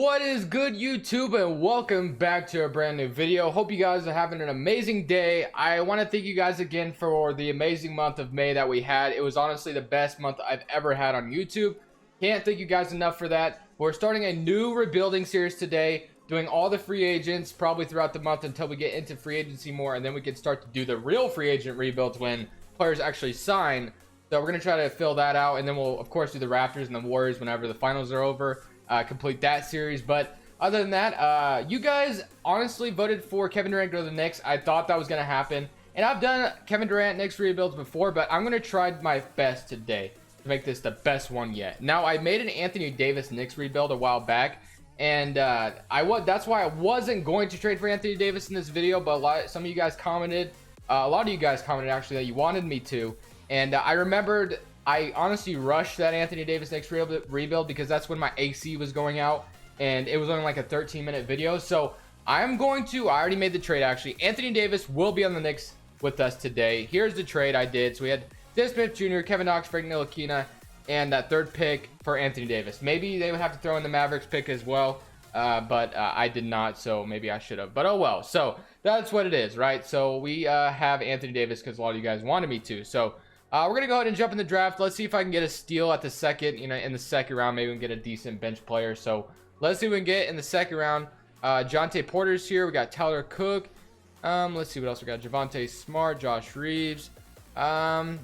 What is good, YouTube, and welcome back to a brand new video. Hope you guys are having an amazing day. I want to thank you guys again for the amazing month of May that we had. It was honestly the best month I've ever had on YouTube. Can't thank you guys enough for that. We're starting a new rebuilding series today, doing all the free agents probably throughout the month until we get into free agency more, and then we can start to do the real free agent rebuilds when players actually sign. So we're going to try to fill that out, and then we'll of course do the Raptors and the Warriors whenever the finals are over. Complete that series. But other than that, you guys honestly voted for Kevin Durant to go to the Knicks. I thought that was going to happen, and I've done Kevin Durant Knicks rebuilds before, but I'm going to try my best today to make this the best one yet. Now, I made an Anthony Davis Knicks rebuild a while back, and that's why I wasn't going to trade for Anthony Davis in this video, but some of you guys commented, a lot of you guys commented actually that you wanted me to, and I remembered I honestly rushed that Anthony Davis Knicks rebuild because that's when my AC was going out, and it was only like a 13-minute video. So I already made the trade actually. Anthony Davis will be on the Knicks with us today. Here's the trade I did. So we had Dennis Smith Jr., Kevin Knox, Frank Ntilikina, and that third pick for Anthony Davis. Maybe they would have to throw in the Mavericks pick as well, but I did not, so maybe I should have. But oh well. So that's what it is, right? So we have Anthony Davis because a lot of you guys wanted me to. So we're going to go ahead and jump in the draft. Let's see if I can get a steal at the second, in the second round. Maybe we can get a decent bench player. So let's see what we can get in the second round. Jonte Porter's here. We got Tyler Cook. Let's see what else we got. Javonte Smart, Josh Reeves. I'm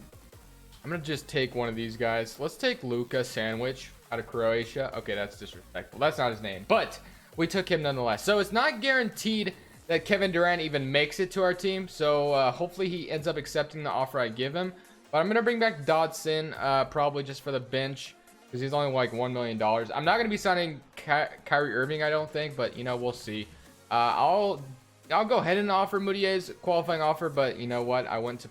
going to just take one of these guys. Let's take Luka Sandwich out of Croatia. Okay, that's disrespectful. That's not his name, but we took him nonetheless. So it's not guaranteed that Kevin Durant even makes it to our team. So hopefully he ends up accepting the offer I give him. But I'm going to bring back Dotson, probably just for the bench, because he's only like $1 million. I'm not going to be signing Kyrie Irving, I don't think, but, we'll see. I'll go ahead and offer Moutier's qualifying offer, but you know what? I wouldn't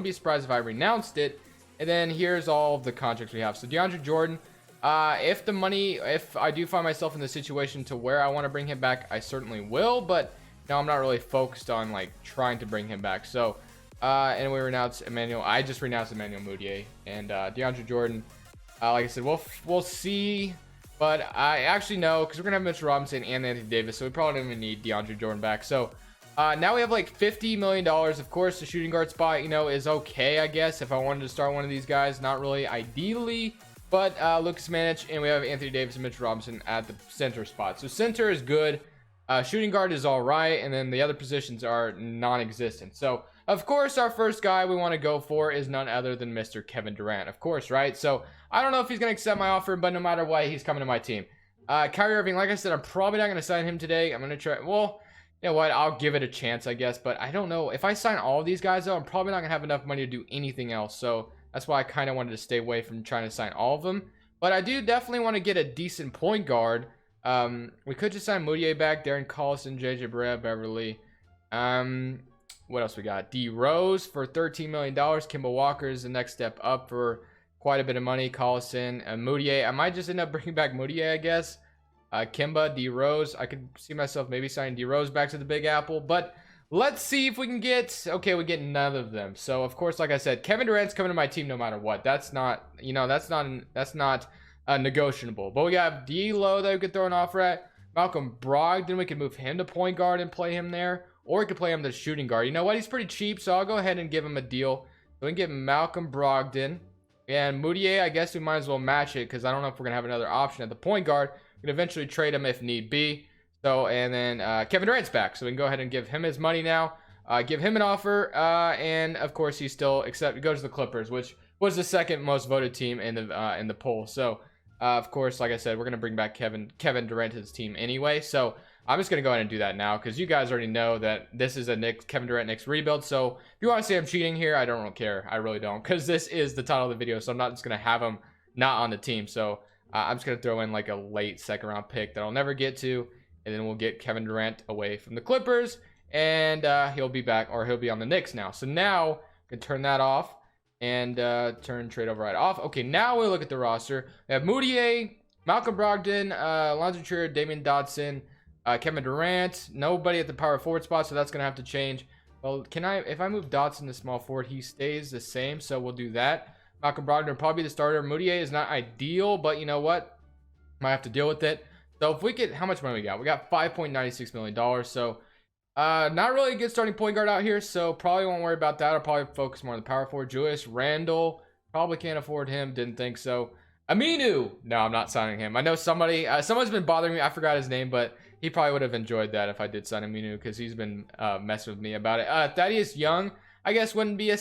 be surprised if I renounced it. And then here's all of the contracts we have. So DeAndre Jordan, if I do find myself in the situation to where I want to bring him back, I certainly will, but I'm not really focused on like trying to bring him back. So and we renounced Emmanuel. I just renounced Emmanuel Mudiay and DeAndre Jordan. Like I said, we'll see. But I actually know because we're gonna have Mitchell Robinson and Anthony Davis, so we probably don't even need DeAndre Jordan back. So now we have like $50 million. Of course, the shooting guard spot, is okay, I guess. If I wanted to start one of these guys, not really ideally, but Lucas Manich, and we have Anthony Davis and Mitchell Robinson at the center spot. So center is good. Shooting guard is all right, and then the other positions are non-existent. So of course, our first guy we want to go for is none other than Mr. Kevin Durant, of course, right? So I don't know if he's going to accept my offer, but no matter what, he's coming to my team. Kyrie Irving, like I said, I'm probably not going to sign him today. I'm going to try. Well, you know what? I'll give it a chance, I guess. But I don't know. If I sign all of these guys, though, I'm probably not going to have enough money to do anything else. So that's why I kind of wanted to stay away from trying to sign all of them. But I do definitely want to get a decent point guard. We could just sign Moutier back, Darren Collison, JJ Barea, Beverly. What else we got? D Rose for $13 million. Kemba Walker is the next step up for quite a bit of money. Collison and Moutier. I might just end up bringing back Moutier, I guess. Kemba, D Rose. I could see myself maybe signing D Rose back to the Big Apple, but let's see if we can get. Okay, we get none of them. So of course, like I said, Kevin Durant's coming to my team no matter what. That's not, that's not negotiable. But we got D'Lo that we could throw an offer at. Malcolm Brogdon, we could move him to point guard and play him there. Or we could play him the shooting guard. You know what? He's pretty cheap, so I'll go ahead and give him a deal. So we can get Malcolm Brogdon. And Moutier, I guess we might as well match it because I don't know if we're going to have another option at the point guard. We can eventually trade him if need be. So, and then Kevin Durant's back. So we can go ahead and give him his money now. Give him an offer. And, of course, he still goes to the Clippers, which was the second most voted team in the poll. So, of course, like I said, we're going to bring back Kevin Durant to his team anyway. So I'm just going to go ahead and do that now because you guys already know that this is a Kevin Durant Knicks rebuild. So if you want to say I'm cheating here, I don't really care. I really don't, because this is the title of the video. So I'm not just going to have him not on the team. So I'm just going to throw in like a late second round pick that I'll never get to. And then we'll get Kevin Durant away from the Clippers. And he'll be back, or he'll be on the Knicks now. So now I can turn that off and turn trade override off. Okay, now we look at the roster. We have Moutier, Malcolm Brogdon, Lonzo Trier, Damian Dotson, Kevin Durant. Nobody at the power forward spot, so that's gonna have to change. Well, if I move Dotson to small forward, he stays the same, so we'll do that. Malcolm Brogdon will probably be the starter. Moutier is not ideal, but you know what? Might have to deal with it. So if we get, how much money we got? We got $5.96 million. So not really a good starting point guard out here. So probably won't worry about that. I'll probably focus more on the power forward. Julius Randle, probably can't afford him. Didn't think so. Aminu, no, I'm not signing him. I know someone's been bothering me. I forgot his name, but he probably would have enjoyed that if I did sign Aminu, because he's been messing with me about it. Thaddeus Young, I guess would be a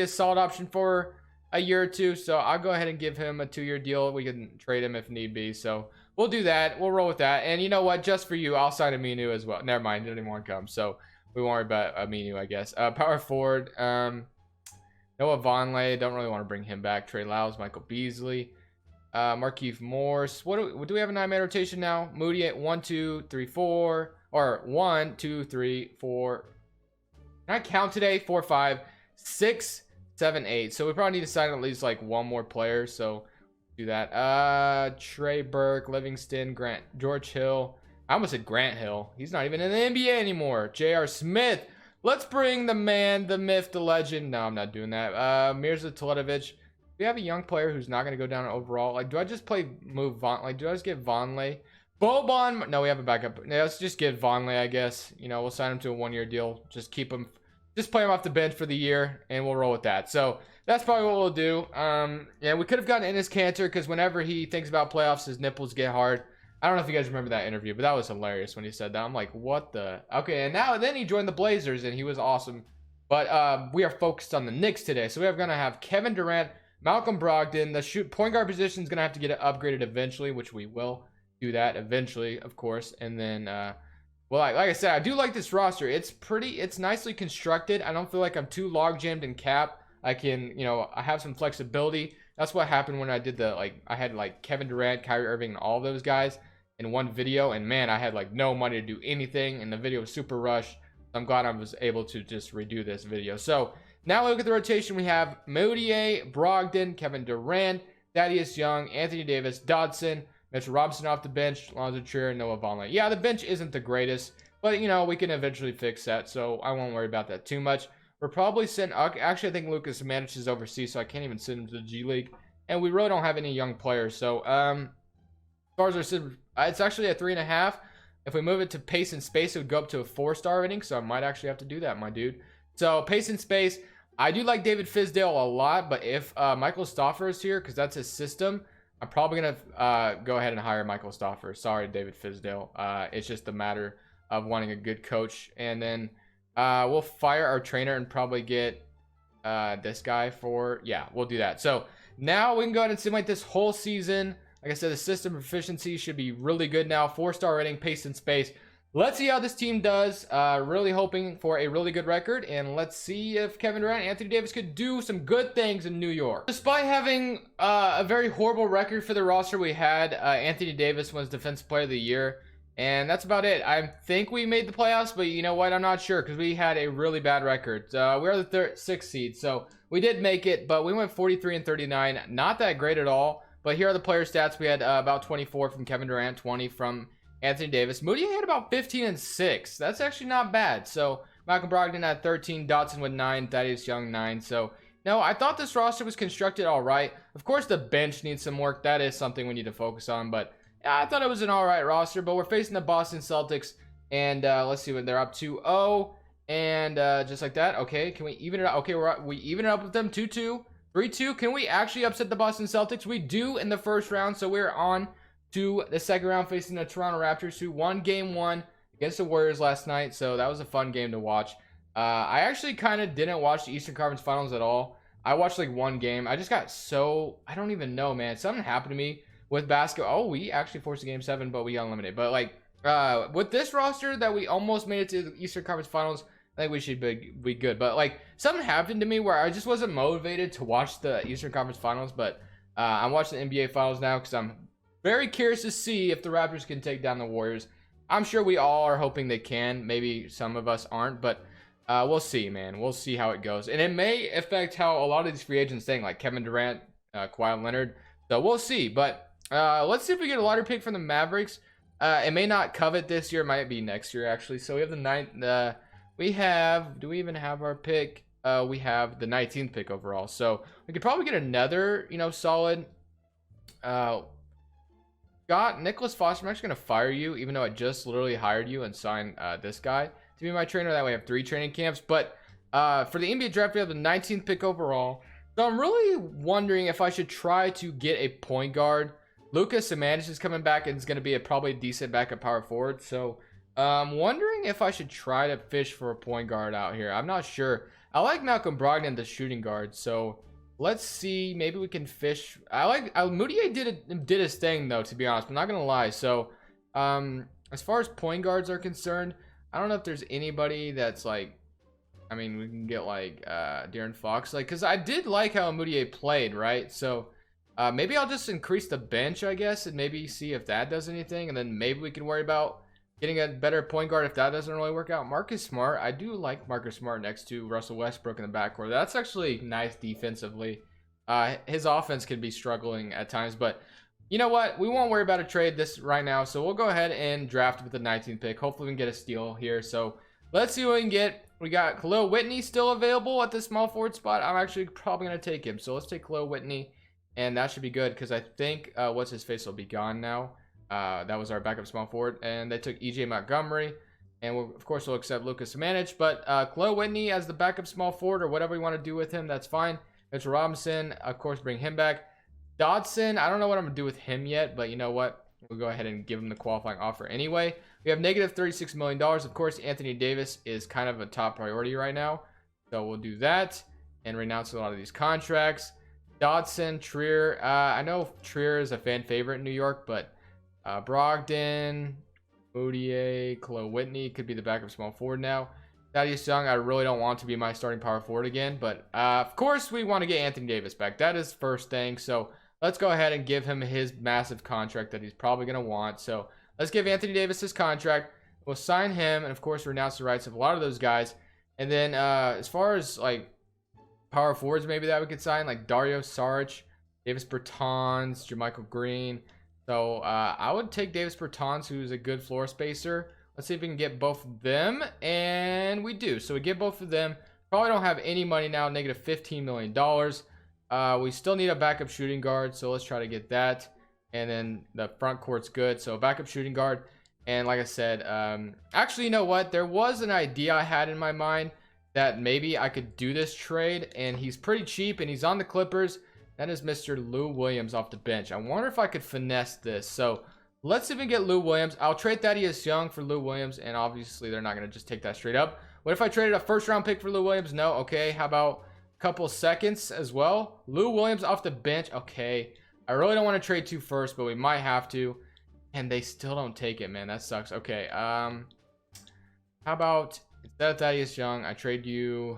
solid option for a year or two. So I'll go ahead and give him a 2-year deal. We can trade him if need be. So we'll do that. We'll roll with that. And you know what? Just for you, I'll sign Aminu as well. Never mind. He didn't want to come. So we won't worry about Aminu, I guess. Power forward. Noah Vonleh. Don't really want to bring him back. Trey Lyles, Michael Beasley. Markieff Morse. What do we have a 9-man rotation now? Moody at 1, 2, 3, 4. Or 1, 2, 3, 4. Can I count today? 4, 5, 6, 7, 8. So we probably need to sign at least like one more player. So do that. Trey Burke, Livingston, Grant, George Hill. I almost said Grant Hill. He's not even in the NBA anymore. J.R. Smith. Let's bring the man, the myth, the legend. No, I'm not doing that. Mirza Teletovic. We have a young player who's not going to go down overall. Like, do I just move Von? Like, do I just get Vonleh? Boban? No, we have a backup. Yeah, let's just get Vonleh, I guess. You know, we'll sign him to a 1-year deal. Just keep him. Just play him off the bench for the year, and we'll roll with that. So that's probably what we'll do. Yeah, we could have gotten Enes Kanter, because whenever he thinks about playoffs, his nipples get hard. I don't know if you guys remember that interview, but that was hilarious when he said that. I'm like, what the? Okay, and then he joined the Blazers, and he was awesome. But we are focused on the Knicks today. So we are going to have Kevin Durant, Malcolm Brogdon. The point guard position is going to have to get upgraded eventually, which we will do that eventually, of course. And then, well, like I said, I do like this roster. It's nicely constructed. I don't feel like I'm too log jammed in cap. I can, I have some flexibility. That's what happened when I did I had like Kevin Durant, Kyrie Irving, and all those guys in one video. And man, I had like no money to do anything, and the video was super rushed. I'm glad I was able to just redo this video. So now look at the rotation. We have Moutier, Brogdon, Kevin Durant, Thaddeus Young, Anthony Davis, Dodson, Mitchell Robinson off the bench, Lonzo Trier, Noah Vonleh. Yeah, the bench isn't the greatest, but we can eventually fix that, so I won't worry about that too much. We're probably sending. Actually, I think Lucas manages overseas, so I can't even send him to the G League, and we really don't have any young players. So as far as our system, it's actually a 3.5. If we move it to pace and space, it would go up to a 4-star rating, so I might actually have to do that, my dude. So pace and space, I do like David Fizdale a lot, but if Michael Stauffer is here, because that's his system, I'm probably going to go ahead and hire Michael Stauffer. Sorry, David Fizdale. It's just a matter of wanting a good coach. And then we'll fire our trainer and probably get this guy for, yeah, we'll do that. So now we can go ahead and simulate this whole season. Like I said, the system efficiency should be really good now. 4-star rating, pace and space. Let's see how this team does. Really hoping for a really good record. And let's see if Kevin Durant and Anthony Davis could do some good things in New York. Despite having a very horrible record for the roster we had, Anthony Davis was Defensive Player of the Year. And that's about it. I think we made the playoffs, but you know what? I'm not sure, because we had a really bad record. We are the 6th seed, so we did make it, but we went 43-39. Not that great at all. But here are the player stats. We had about 24 from Kevin Durant, 20 from Anthony Davis. Moody had about 15 and 6. That's actually not bad. So Malcolm Brogdon had 13, Dotson with 9, Thaddeus Young 9. So no, I thought this roster was constructed all right. Of course, the bench needs some work. That is something we need to focus on. But yeah, I thought it was an all right roster. But we're facing the Boston Celtics, and let's see what they're up to. 2-0, and just like that. Okay, can we even it up? Okay, we even it up with them. 2-2. 3-2. Can we actually upset the Boston Celtics? We do in the first round, so we're on to the second round facing the Toronto Raptors, who won Game 1 against the Warriors last night, so that was a fun game to watch. I actually kind of didn't watch the Eastern Conference Finals at all. I watched like one game. I just got I don't even know, man. Something happened to me with basketball. Oh, we actually forced a Game 7, but we got eliminated. But like with this roster that we almost made it to the Eastern Conference Finals, I think we should be good. But like something happened to me where I just wasn't motivated to watch the Eastern Conference Finals. But I'm watching the NBA Finals now because I'm very curious to see if the Raptors can take down the Warriors. I'm sure we all are hoping they can. Maybe some of us aren't, but we'll see, man. We'll see how it goes. And it may affect how a lot of these free agents think, like Kevin Durant, Kawhi Leonard. So we'll see. But let's see if we get a lottery pick from the Mavericks. It may not covet this year. It might be next year, actually. So we have the 9th. Do we even have our pick? We have the 19th pick overall. So we could probably get another, solid. Go Scott Nicholas Foster, I'm actually going to fire you, even though I just literally hired you and signed this guy to be my trainer. That way I have 3 training camps. But for the NBA draft, we have the 19th pick overall. So I'm really wondering if I should try to get a point guard. Lucas Samanic is coming back and is going to be probably a decent backup power forward. So I'm wondering if I should try to fish for a point guard out here. I'm not sure. I like Malcolm Brogdon, the shooting guard. So let's see. Maybe we can fish. Moutier did his thing, though, to be honest. I'm not going to lie. So as far as point guards are concerned, I don't know if there's anybody that's like, I mean, we can get like Durant Fox, like, because I did like how Moutier played, right? So maybe I'll just increase the bench, I guess, and maybe see if that does anything, and then maybe we can worry about getting a better point guard if that doesn't really work out. Marcus Smart, I do like Marcus Smart next to Russell Westbrook in the backcourt. That's actually nice defensively. His offense can be struggling at times, but you know what? We won't worry about a trade this right now, so we'll go ahead and draft with the 19th pick. Hopefully we can get a steal here. So let's see what we can get. We got Khalil Whitney still available at the small forward spot. I'm actually probably going to take him. So let's take Khalil Whitney, and that should be good because I think what's his face will be gone now. That was our backup small forward, and they took EJ Montgomery, and of course we'll accept Lucas Samanic. But Khalil Whitney as the backup small forward or whatever you want to do with him, that's fine. Mitchell Robinson, of course, bring him back. Dodson, I don't know what I'm going to do with him yet, but you know what? We'll go ahead and give him the qualifying offer anyway. We have negative $36 million. Of course, Anthony Davis is kind of a top priority right now. So we'll do that and renounce a lot of these contracts. Dodson, Trier. I know Trier is a fan favorite in New York, but Brogdon, Moutier, Khalil Whitney could be the backup small forward now. Thaddeus Young, I really don't want to be my starting power forward again. But of course, we want to get Anthony Davis back. That is first thing. So let's go ahead and give him his massive contract that he's probably going to want. So let's give Anthony Davis his contract. We'll sign him and, of course, renounce the rights of a lot of those guys. And then as far as, like, power forwards maybe that we could sign, like Dario Saric, Davis Bertans, JaMychal Green. So I would take Davis Bertans, who's a good floor spacer. Let's see if we can get both of them. And we do. So we get both of them. Probably don't have any money now, negative $15 million. We still need a backup shooting guard, so let's try to get that. And then the front court's good, so backup shooting guard. And like I said, actually, you know what? There was an idea I had in my mind that maybe I could do this trade, and he's pretty cheap, and he's on the Clippers. That is Mr. Lou Williams off the bench. I wonder if I could finesse this. So let's see if we can get Lou Williams. I'll trade Thaddeus Young for Lou Williams, and obviously they're not going to just take that straight up. What if I traded a first-round pick for Lou Williams? No. Okay, how about couple seconds as well? Lou Williams off the bench. Okay, I really don't want to trade 2 first, but we might have to, and they still don't take it, man. That sucks. Okay, how about instead of Thaddeus Young, I trade you,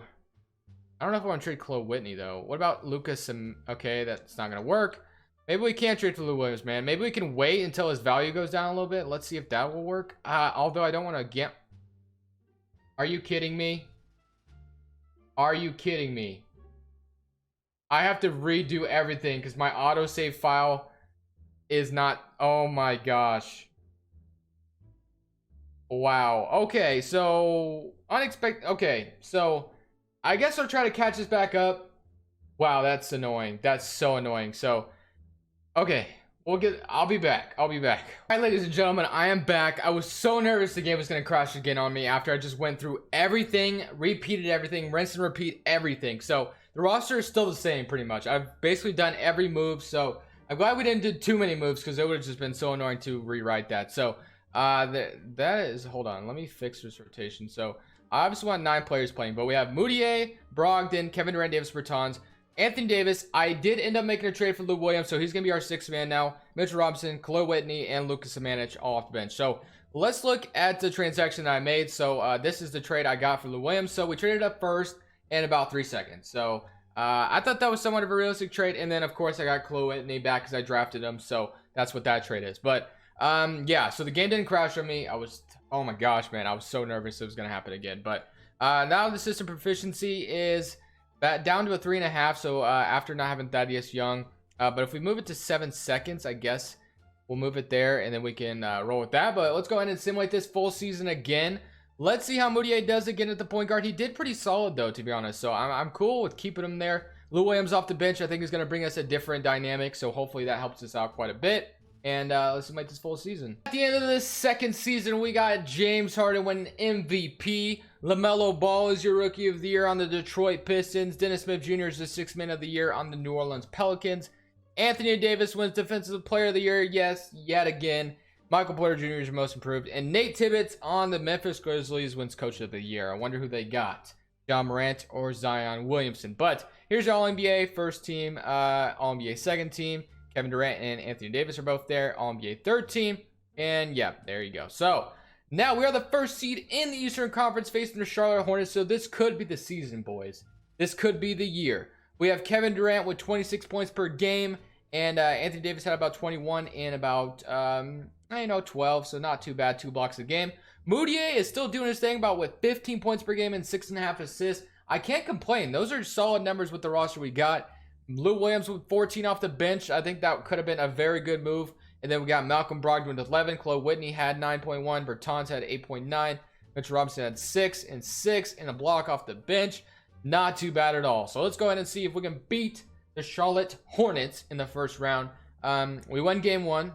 I don't know if I want to trade Khalil Whitney though. What about Lucas? Okay, that's not gonna work. Maybe we can't trade for Lou Williams, man. Maybe we can wait until his value goes down a little bit. Let's see if that will work. Although I don't want to get, are you kidding me? Are you kidding me? I have to redo everything because my autosave file is not. Oh my gosh. Wow. Okay, so unexpected. Okay, so I guess I'll try to catch this back up. Wow, that's annoying. That's so annoying. So, okay, I'll be back. All right, ladies and gentlemen, I am back. I was so nervous the game was going to crash again on me after I just went through everything, repeated everything, rinse and repeat everything. So the roster is still the same pretty much. I've basically done every move. So I'm glad we didn't do too many moves because it would have just been so annoying to rewrite that. So that is, hold on, let me fix this rotation. So I obviously want 9 players playing, but we have Moutier, Brogdon, Kevin Durant, Davis Bertans, Anthony Davis. I did end up making a trade for Lou Williams, so he's going to be our 6th man now. Mitchell Robinson, Khalil Whitney, and Lucas Samanic all off the bench. So let's look at the transaction that I made. So this is the trade I got for Lou Williams. So we traded up first in about 3 seconds. So I thought that was somewhat of a realistic trade. And then, of course, I got Khalil Whitney back because I drafted him. So that's what that trade is. But yeah, so the game didn't crash on me. Oh my gosh, man, I was so nervous it was going to happen again. But now the system proficiency is down to a 3.5. So after not having Thaddeus Young, but if we move it to 7 seconds, I guess we'll move it there and then we can roll with that. But let's go ahead and simulate this full season again. Let's see how Moutier does again at the point guard. He did pretty solid though, to be honest. So I'm cool with keeping him there. Lou Williams off the bench, I think, is going to bring us a different dynamic. So hopefully that helps us out quite a bit. And let's make this full season. At the end of this second season, we got James Harden winning MVP. LaMelo Ball is your Rookie of the Year on the Detroit Pistons. Dennis Smith Jr. is the Sixth Man of the Year on the New Orleans Pelicans. Anthony Davis wins Defensive Player of the Year, yes, yet again. Michael Porter Jr. is your Most Improved. And Nate Tibbetts on the Memphis Grizzlies wins Coach of the Year. I wonder who they got. John Morant or Zion Williamson. But here's your All-NBA first team, All-NBA second team. Kevin Durant and Anthony Davis are both there. All-NBA third team. And yeah, there you go. So now we are the first seed in the Eastern Conference facing the Charlotte Hornets. So this could be the season, boys. This could be the year. We have Kevin Durant with 26 points per game. And Anthony Davis had about 21 and about, 12. So not too bad. 2 blocks a game. Moutier is still doing his thing about with 15 points per game and 6.5 assists. I can't complain. Those are solid numbers with the roster we got. Lou Williams with 14 off the bench. I think that could have been a very good move. And then we got Malcolm Brogdon with 11. Chloe Whitney had 9.1. Bertans had 8.9. Mitch Robinson had 6 and 6 and a block off the bench. Not too bad at all. So let's go ahead and see if we can beat the Charlotte Hornets in the first round. We won game 1.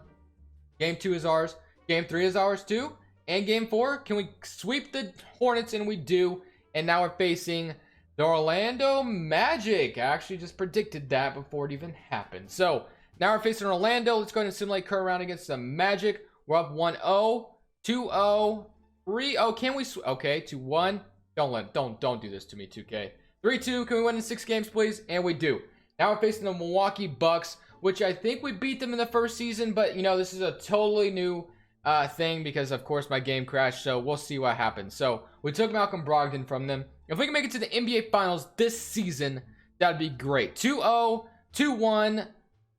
Game 2 is ours. Game 3 is ours too. And game 4, can we sweep the Hornets? And we do. And now we're facing the Orlando Magic. I actually just predicted that before it even happened. So now we're facing Orlando. Let's go ahead and simulate current round against the Magic. We're up 1-0, 2-0, 3-0. Can we? Okay, 2-1. Don't do this to me, 2K. 3-2. Can we win in 6 games, please? And we do. Now we're facing the Milwaukee Bucks, which I think we beat them in the first season. But you know, this is a totally new thing because of course my game crashed. So we'll see what happens. So we took Malcolm Brogdon from them. If we can make it to the NBA Finals this season, that'd be great. 2-0, 2-1,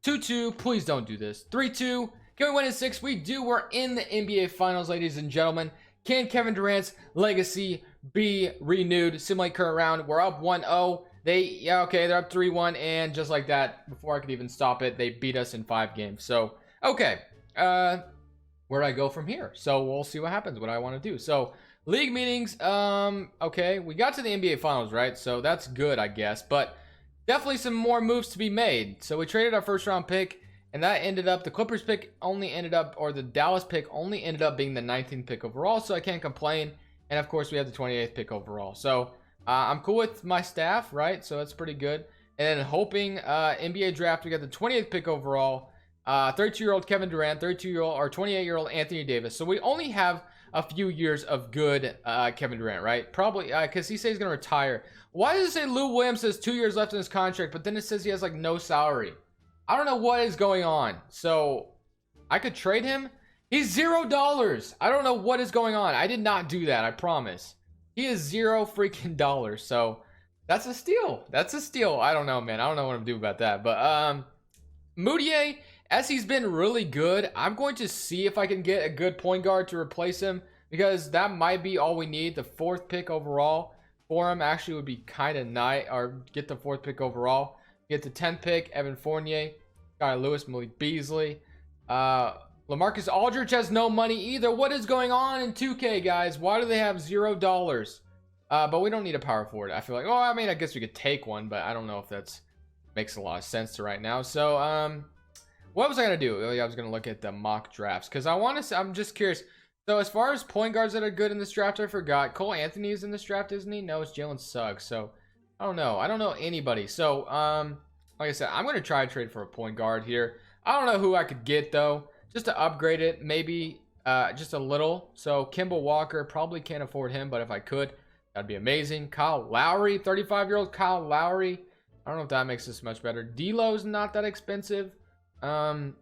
2-2. Please don't do this. 3-2. Can we win in 6? We do. We're in the NBA Finals, ladies and gentlemen. Can Kevin Durant's legacy be renewed? Simulate current round. We're up 1-0. They're up 3-1. And just like that, before I could even stop it, they beat us in 5 games. So, okay. Where do I go from here? So, we'll see what happens, what I want to do. So, league meetings, okay, we got to the NBA Finals, right? So that's good, I guess, but definitely some more moves to be made. So we traded our first round pick, and that ended up, the Clippers pick only ended up, or the Dallas pick only ended up being the 19th pick overall, so I can't complain. And of course, we have the 28th pick overall. So I'm cool with my staff, right? So that's pretty good. And then hoping NBA draft, we got the 28th pick overall, 32-year-old Kevin Durant, 32-year-old or 28-year-old Anthony Davis. So we only have a few years of good Kevin Durant, right? Probably because he says he's going to retire. Why does it say Lou Williams has 2 years left in his contract, but then it says he has like no salary? I don't know what is going on. So I could trade him. He's $0. I don't know what is going on. I did not do that. I promise. He is 0 freaking dollars. So that's a steal. That's a steal. I don't know, man. I don't know what I'm doing about that. But Moutier, as he's been really good, I'm going to see if I can get a good point guard to replace him, because that might be all we need. The 4th pick overall for him actually would be kind of nice, or get the 4th pick overall. Get the 10th pick, Evan Fournier, Sky Lewis, Malik Beasley. LaMarcus Aldridge has no money either. What is going on in 2K, guys? Why do they have $0? But we don't need a power forward. I feel like, I mean, I guess we could take one, but I don't know if that's makes a lot of sense to right now. So, what was I going to do? I was going to look at the mock drafts because I'm just curious. So as far as point guards that are good in this draft, I forgot. Cole Anthony is in this draft, isn't he? No, it's Jalen Suggs. So I don't know. I don't know anybody. So, like I said, I'm going to try to trade for a point guard here. I don't know who I could get though, just to upgrade it. Maybe, just a little. So Kimball Walker, probably can't afford him, but if I could, that'd be amazing. Kyle Lowry, 35-year-old Kyle Lowry. I don't know if that makes this much better. D'Lo's not that expensive. Jamal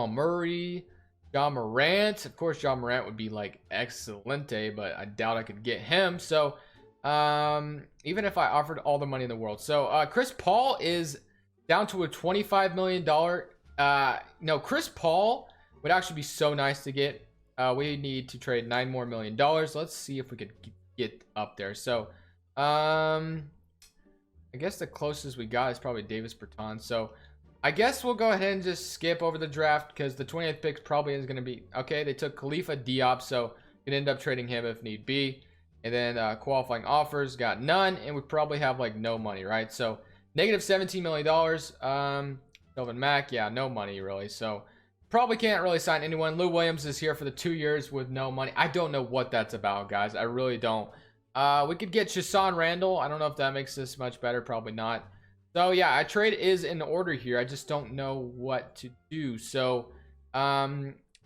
Murray, John Morant. Of course, John Morant would be like excelente, but I doubt I could get him. So, even if I offered all the money in the world. So, Chris Paul is down to a $25 million. No, Chris Paul would actually be so nice to get. We need to trade $9 more million. Let's see if we could get up there. So, I guess the closest we got is probably Davis Bertans. So I guess we'll go ahead and just skip over the draft because the 20th pick probably is going to be okay. They took Khalifa Diop, so you can end up trading him if need be. And then qualifying offers, got none, and we probably have like no money, right? So negative $17 million. Kelvin Mack, yeah, no money really. So probably can't really sign anyone. Lou Williams is here for the 2 years with no money. I don't know what that's about, guys. I really don't. We could get Shasan Randall. I don't know if that makes this much better. Probably not. So yeah, our trade is in order here. I just don't know what to do. So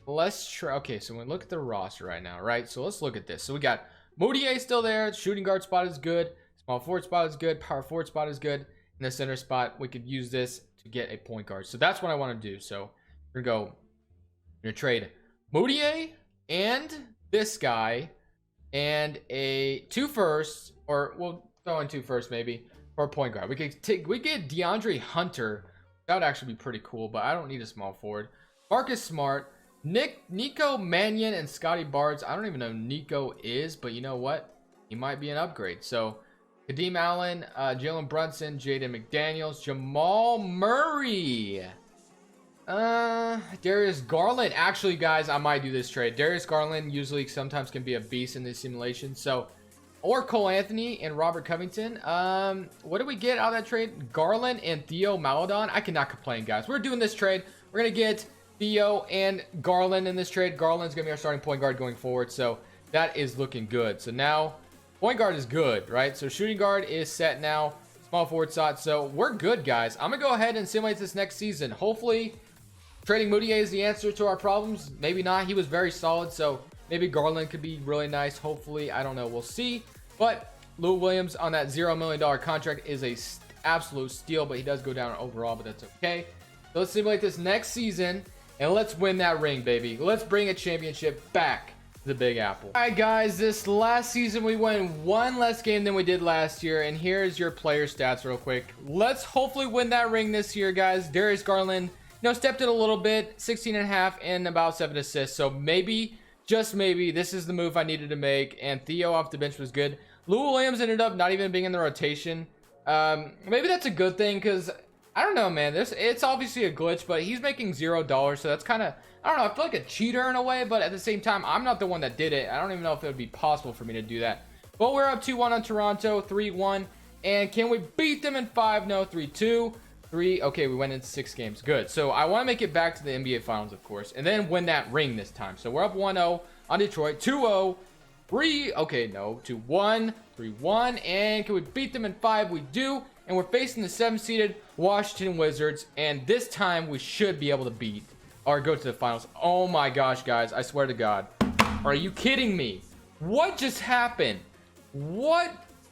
let's try. Okay, so we look at the roster right now, right? So let's look at this. So we got Moutier still there. Shooting guard spot is good. Small forward spot is good. Power forward spot is good. In the center spot, we could use this to get a point guard. So that's what I want to do. So we're gonna trade Moutier and this guy and a 2 firsts, or we'll throw in 2 firsts maybe for a point guard. We get DeAndre Hunter. That would actually be pretty cool, but I don't need a small forward. Marcus Smart, Nico Mannion, and Scotty Barnes. I don't even know who Nico is, but you know what? He might be an upgrade. So Kadeem Allen, Jalen Brunson, Jaden McDaniels, Jamal Murray, Darius Garland. Actually, guys, I might do this trade. Darius Garland usually sometimes can be a beast in this simulation. So, or Cole Anthony and Robert Covington. What do we get out of that trade? Garland and Theo Maledon. I cannot complain, guys. We're doing this trade. We're gonna get Theo and Garland in this trade. Garland's gonna be our starting point guard going forward. So that is looking good. So now point guard is good, right? So shooting guard is set now. Small forward slot. So we're good, guys. I'm gonna go ahead and simulate this next season. Hopefully trading Moutier is the answer to our problems. Maybe not. He was very solid. So maybe Garland could be really nice. Hopefully. I don't know. We'll see. But Lou Williams on that $0 million contract is a absolute steal. But he does go down overall. But that's okay. So let's simulate this next season. And let's win that ring, baby. Let's bring a championship back the Big Apple. All right, guys, this last season we won 1 less game than we did last year, and here's your player stats real quick. Let's hopefully win that ring this year, guys. Darius Garland, stepped in a little bit, 16 and a half and about 7 assists. So maybe, just maybe, this is the move I needed to make. And Theo off the bench was good. Lou Williams ended up not even being in the rotation. Maybe that's a good thing, because I don't know, man. It's obviously a glitch, but he's making $0, so that's kind of, I don't know, I feel like a cheater in a way, but at the same time, I'm not the one that did it. I don't even know if it would be possible for me to do that. But we're up 2-1 on Toronto, 3-1. And can we beat them in 5? No, 3-2. 3. Okay, we went into 6 games. Good. So I want to make it back to the NBA Finals, of course, and then win that ring this time. So we're up 1-0 on Detroit, 2-0, 3. Okay, no, 2-1, 3-1. And can we beat them in 5? We do. And we're facing the 7-seeded Washington Wizards. And this time we should be able to beat or go to the finals. Oh my gosh, guys. I swear to God. Are you kidding me? What just happened? What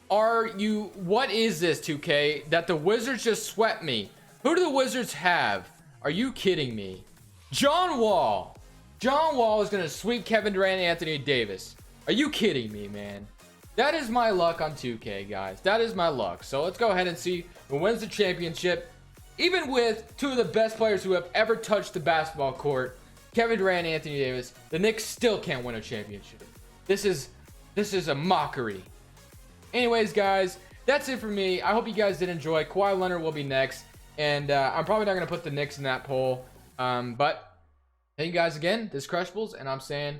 is this, 2K? That the Wizards just swept me. Who do the Wizards have? Are you kidding me? John Wall. John Wall is going to sweep Kevin Durant and Anthony Davis. Are you kidding me, man? That is my luck on 2K, guys. That is my luck. So let's go ahead and see who wins the championship. Even with 2 of the best players who have ever touched the basketball court, Kevin Durant and Anthony Davis, the Knicks still can't win a championship. This is a mockery. Anyways, guys, that's it for me. I hope you guys did enjoy. Kawhi Leonard will be next. And I'm probably not going to put the Knicks in that poll. But thank you guys again. This is Crushables, and I'm saying